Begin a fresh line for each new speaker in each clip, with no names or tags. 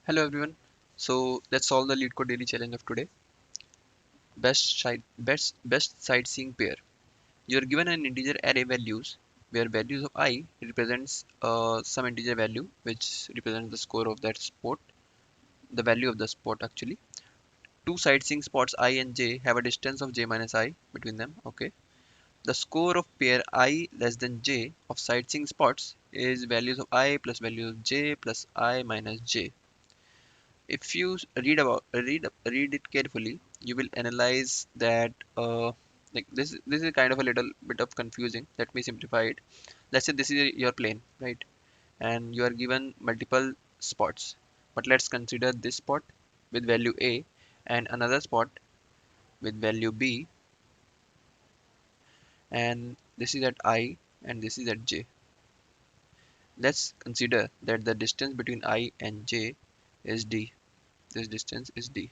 Hello everyone. So let's solve the Leetcode daily challenge of today. Best sightseeing pair. You are given an integer array values where values of I represents some integer value which represents the score of that spot, the value of the spot actually. Two sightseeing spots I and J have a distance of J minus I between them. Okay. The score of pair I less than J of sightseeing spots is values of I plus values of J plus I minus J. If you read it carefully, you will analyze that like this is kind of a little bit of confusing. Let me simplify it. Let's say this is your plane, right? And you are given multiple spots, but let's consider this spot with value a and another spot with value b, and this is at I and this is at j. Let's consider that the distance between I and j is d. This distance is d.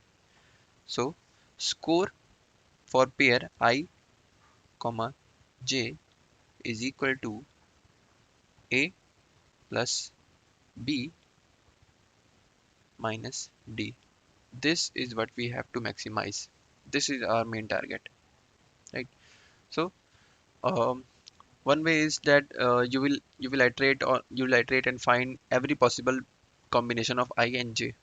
So score for pair I, comma j is equal to a plus b minus d. This is what we have to maximize. This is our main target, right? So one way is that you will iterate and find every possible combination of I and j.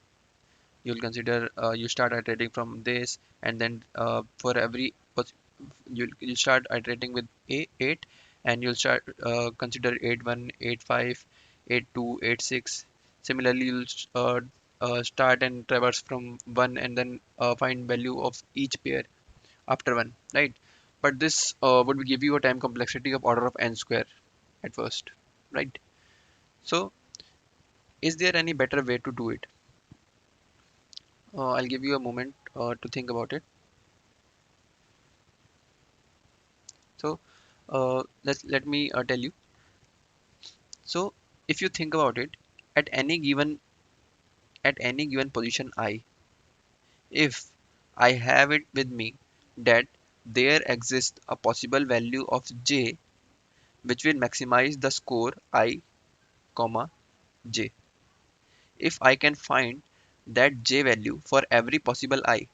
You'll consider you start iterating from this, and then for every you start iterating with a 8, and you'll start consider 8 1, 8 5, 8 2, 8 6. Similarly, you'll start and traverse from 1 and then find value of each pair after 1, right? But this would give you a time complexity of order of n square at first, right? So is there any better way to do it? I'll give you a moment to think about it. So let me tell you. So if you think about it, at any given position I, if I have it with me that there exists a possible value of j which will maximize the score I, comma j. If I can find that j value for every possible I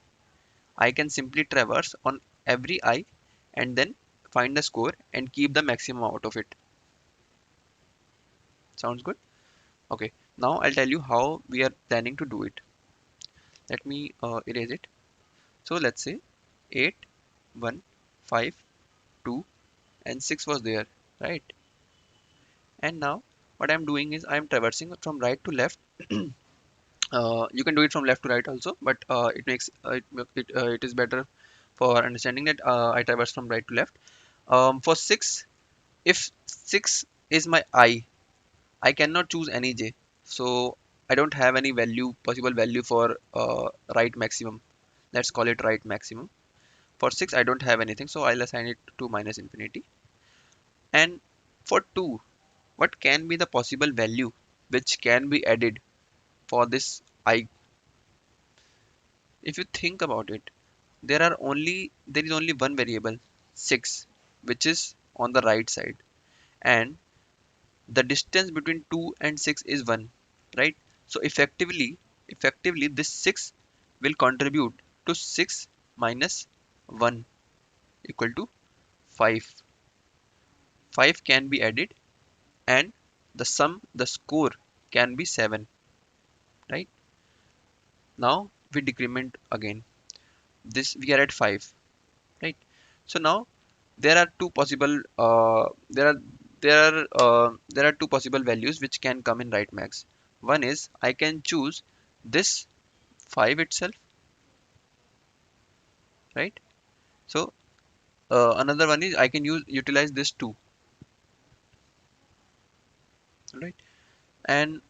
can simply traverse on every I and then find the score and keep the maximum out of it. Sounds good? Okay. Now I'll tell you how we are planning to do it. Let me erase it. So let's say 8, 1, 5, 2, and 6 was there, right? And now what I'm doing is I'm traversing from right to left. You can do it from left to right also, but it is better for understanding that I traverse from right to left. For 6, if 6 is my I cannot choose any j. So I don't have any possible value for right maximum. Let's call it right maximum. For 6, I don't have anything, so I'll assign it to minus infinity. And for 2, what can be the possible value which can be added for this I? If you think about it, there is only one variable, 6, which is on the right side, and the distance between 2 and 6 is 1, right? So effectively this 6 will contribute to 6 minus 1 equal to 5. 5 can be added, and the score can be 7, right? Now we decrement again. This we are at 5, right? So now there are two possible there are two possible values which can come in right max. One is I can choose this 5 itself, right? So another one is I can utilize this 2, right? And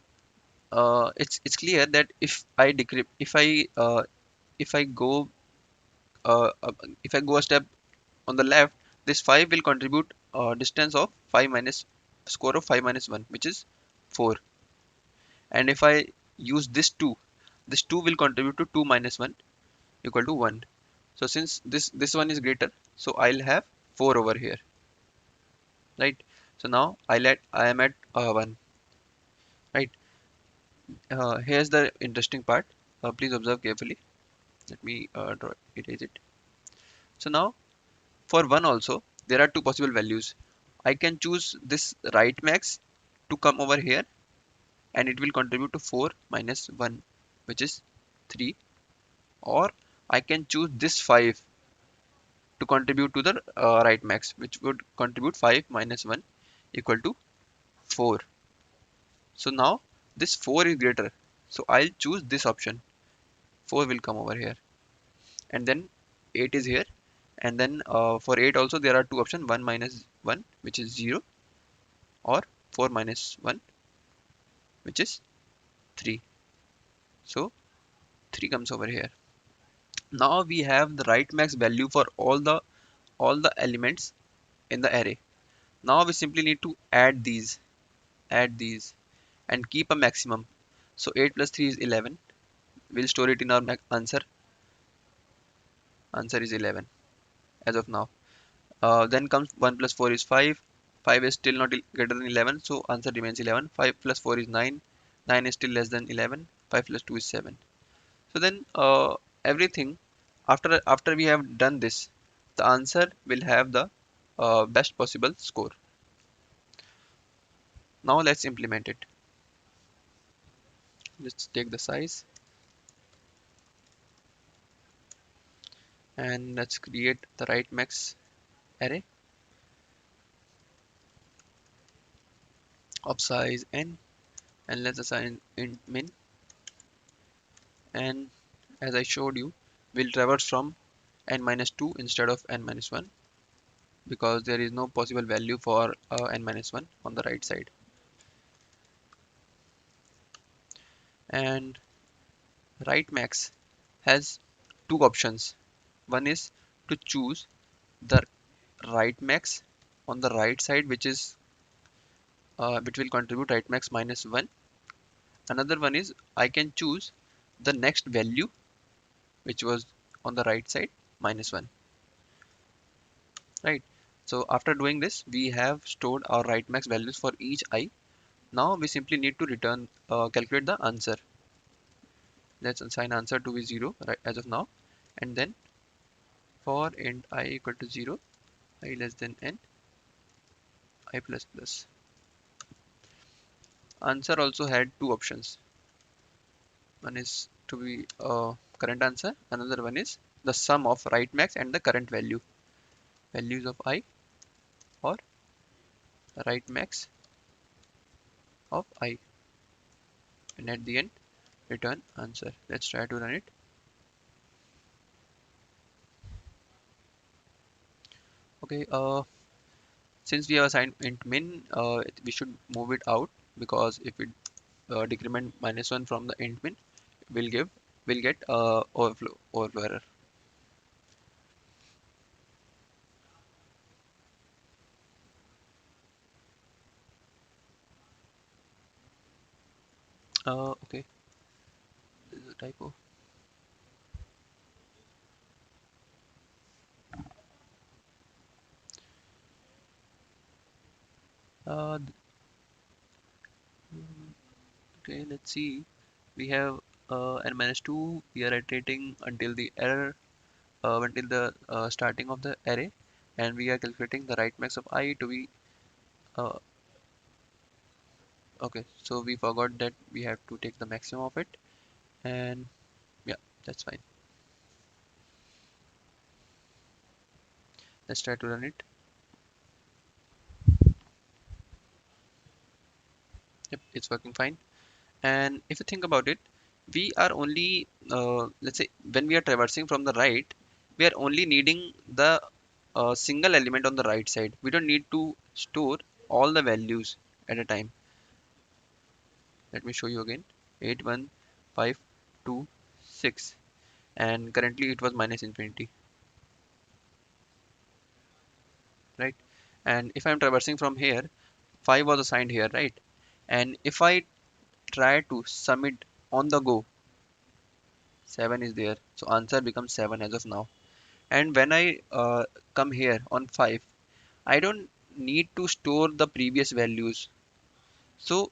it's clear that if I go uh, uh, if I go a step on the left, this 5 will contribute distance of 5 minus score of 5 minus 1, which is 4. And if I use this 2 will contribute to 2 minus 1 equal to 1. So since this one is greater, so I'll have 4 over here, right? So now I am at 1, right? Here's the interesting part. Please observe carefully. Let me erase it. So now for 1 also, there are two possible values. I can choose this right max to come over here and it will contribute to 4 minus 1, which is 3. Or I can choose this 5 to contribute to the right max, which would contribute 5 minus 1 equal to 4. So now this 4 is greater. So I'll choose this option. 4 will come over here. And then 8 is here. And then for 8 also there are two options, 1 minus 1, which is 0, or 4 minus 1, which is 3. So 3 comes over here. Now we have the right max value for all the elements in the array. Now we simply need to add these and keep a maximum. So 8 plus 3 is 11. We'll store it in our answer. Answer is 11 as of now. Then comes 1 plus 4 is 5. 5 is still not greater than 11, so answer remains 11. 5 plus 4 is 9. 9 is still less than 11. 5 plus 2 is 7. So then everything after we have done this, the answer will have the best possible score. Now let's implement it. Let's take the size and let's create the right max array of size n, and let's assign int min. And as I showed you, we'll traverse from n minus 2 instead of n minus 1, because there is no possible value for n minus 1 on the right side. And right max has two options. One is to choose the right max on the right side, which will contribute right max minus 1. Another one is I can choose the next value, which was on the right side, minus 1. Right. So after doing this, we have stored our right max values for each I. Now we simply need to calculate the answer. Let's assign answer to be 0 right as of now, and then for int I equal to 0, I less than n, I plus plus. Answer also had two options. One is to be current answer. Another one is the sum of right max and the current values of I, or right max of I, and at the end return answer. Let's try to run it. Okay. Since we have assigned int min, we should move it out, because if it decrement minus 1 from the int min, will give will get overflow error. Okay, this is a typo. uh, okay, let's see. We have n minus 2. We are iterating until the error until the starting of the array, and we are calculating the right max of I to be uh, okay. So we forgot that we have to take the maximum of it, and yeah, that's fine. Let's try to run it. Yep, it's working fine. And if you think about it, we are only let's say when we are traversing from the right, we are only needing the single element on the right side. We don't need to store all the values at a time. Let me show you again. 8 1 5 2 6, and currently it was minus infinity, right? And if I'm traversing from here, 5 was assigned here, right? And if I try to sum it on the go, 7 is there, so answer becomes 7 as of now. And when I come here on 5, I don't need to store the previous values. So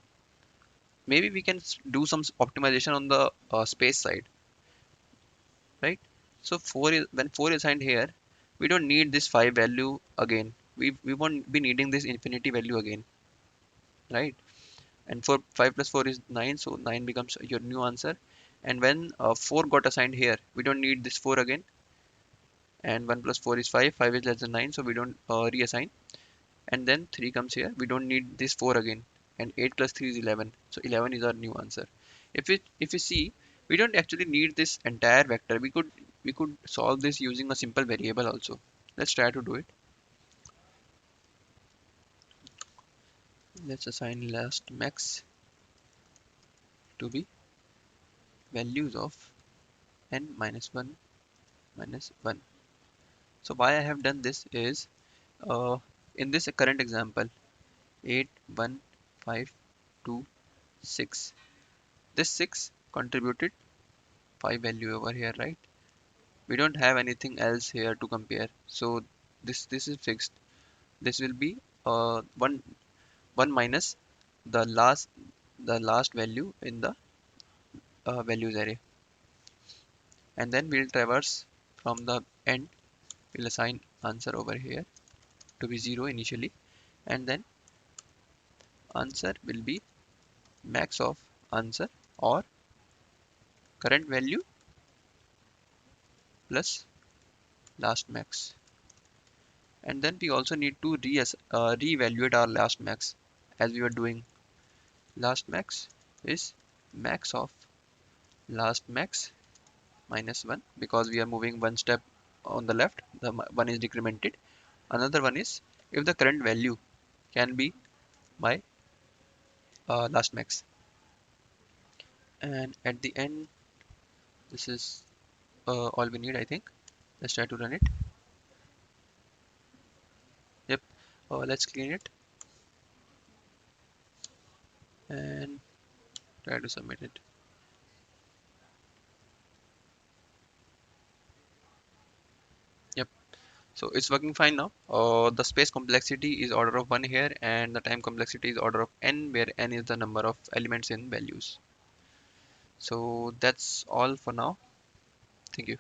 maybe we can do some optimization on the space side, right? So 4 is when 4 is assigned here, we don't need this 5 value again. We won't be needing this infinity value again, right? And for 5 plus 4 is 9, so 9 becomes your new answer. And when 4 got assigned here, we don't need this 4 again. And 1 plus 4 is 5, 5 is less than 9, so we don't reassign. And then 3 comes here, we don't need this 4 again. And 8 plus 3 is 11, so 11 is our new answer. If we see, we don't actually need this entire vector. We could solve this using a simple variable also. Let's try to do it. Let's assign last max to be values of n minus 1 minus 1. So why I have done this is, uh, in this current example, 8, 1, 5, 2, 6. This 6 contributed 5 value over here, right? We don't have anything else here to compare. So this is fixed. This will be 1 minus the last value in the values array. And then we'll traverse from the end. We'll assign answer over here to be 0 initially. And then answer will be max of answer, or current value plus last max. And then we also need to reevaluate our last max, as we were doing. Last max is max of last max minus 1, because we are moving one step on the left, the one is decremented. Another one is if the current value can be my last max. And at the end, this is all we need, I think. Let's try to run it. Yep. Let's clean it and try to submit it. Yep. So it's working fine now. The space complexity is order of 1 here, and the time complexity is order of n, where n is the number of elements in values. So that's all for now. Thank you.